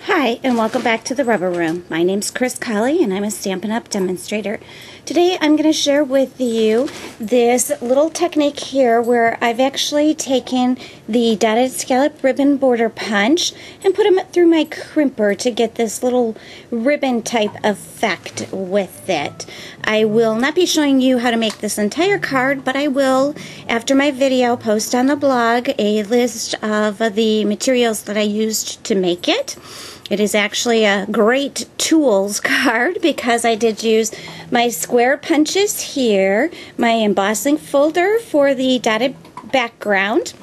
Hi, and welcome back to the Rubber Room. My name's Chris Colley, and I'm a Stampin' Up! Demonstrator. Today I'm going to share with you this little technique here where I've actually taken the dotted scallop ribbon border punch and put them through my crimper to get this little ribbon type effect with it. I will not be showing you how to make this entire card, but I will, after my video, post on the blog a list of the materials that I used to make it. It is actually a great tools card because I did use my square punches here, my embossing folder for the dotted background,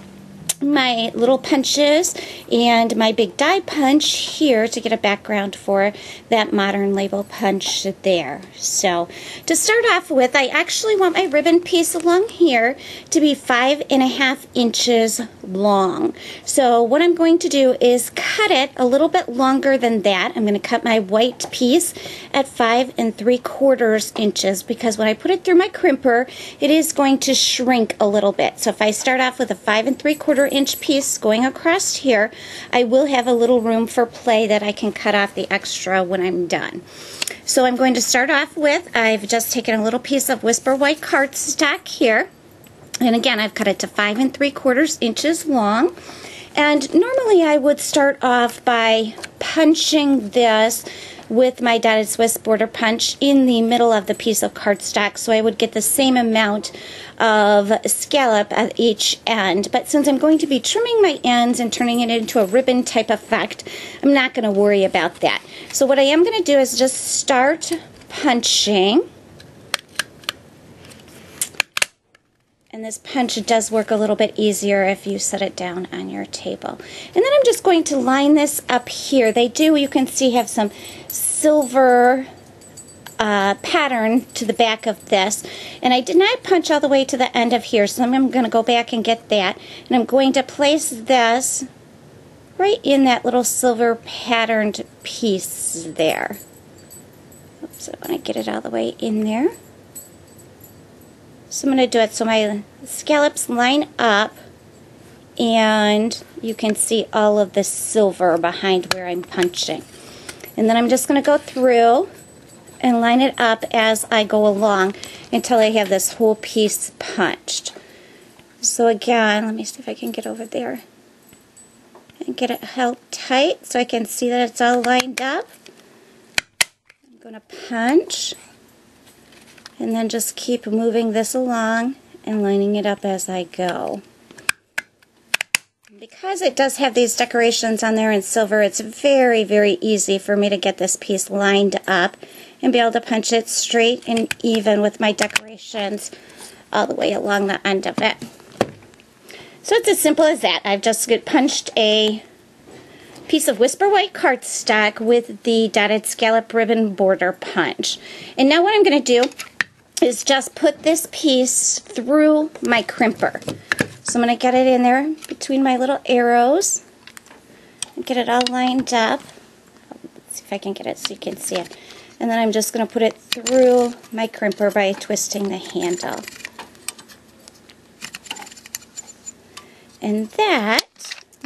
my little punches, and my big die punch here to get a background for that modern label punch there. So to start off with, I actually want my ribbon piece along here to be 5.5 inches long. So what I'm going to do is cut it a little bit longer than that. I'm going to cut my white piece at 5 3/4 inches because when I put it through my crimper, it is going to shrink a little bit. So if I start off with a 5 3/4 inch piece going across here, I will have a little room for play that I can cut off the extra when I'm done. So I'm going to start off with, I've just taken a little piece of Whisper White cardstock here, and again I've cut it to 5 3/4 inches long. And normally I would start off by punching this with my dotted Swiss border punch in the middle of the piece of cardstock, so I would get the same amount of scallop at each end. But since I'm going to be trimming my ends and turning it into a ribbon type effect, I'm not going to worry about that. So what I am going to do is just start punching. And this punch does work a little bit easier if you set it down on your table. And then I'm just going to line this up here. They do, you can see, have some silver pattern to the back of this. And I did not punch all the way to the end of here, so I'm going to go back and get that. And I'm going to place this right in that little silver patterned piece there. Oops, I want to get it all the way in there. So I'm going to do it so my scallops line up and you can see all of the silver behind where I'm punching. And then I'm just going to go through and line it up as I go along until I have this whole piece punched. So again, let me see if I can get over there and get it held tight so I can see that it's all lined up. I'm going to punch. And then just keep moving this along and lining it up as I go. Because it does have these decorations on there in silver, it's very, very easy for me to get this piece lined up and be able to punch it straight and even with my decorations all the way along the end of it. So it's as simple as that. I've just punched a piece of Whisper White cardstock with the dotted scallop ribbon border punch. And now what I'm going to do is just put this piece through my crimper. So I'm going to get it in there between my little arrows and get it all lined up. Let's see if I can get it so you can see it. And then I'm just going to put it through my crimper by twisting the handle. And that,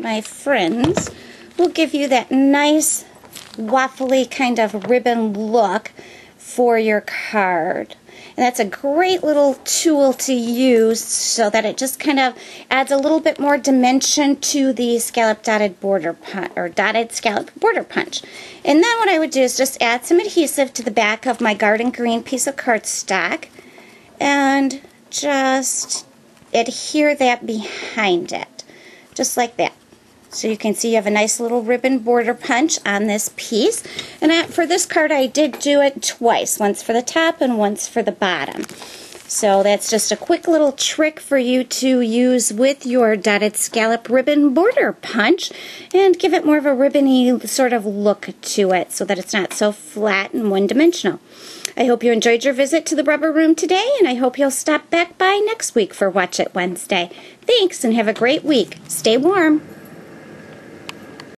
my friends, will give you that nice waffly kind of ribbon look for your card. And that's a great little tool to use so that it just kind of adds a little bit more dimension to the scallop dotted border punch, or dotted scallop border punch. And then what I would do is just add some adhesive to the back of my garden green piece of cardstock and just adhere that behind it, just like that. So you can see you have a nice little ribbon border punch on this piece. And for this card I did do it twice, once for the top and once for the bottom. So that's just a quick little trick for you to use with your dotted scallop ribbon border punch and give it more of a ribbony sort of look to it so that it's not so flat and one-dimensional. I hope you enjoyed your visit to the Rubber Room today, and I hope you'll stop back by next week for Watch It Wednesday. Thanks, and have a great week. Stay warm.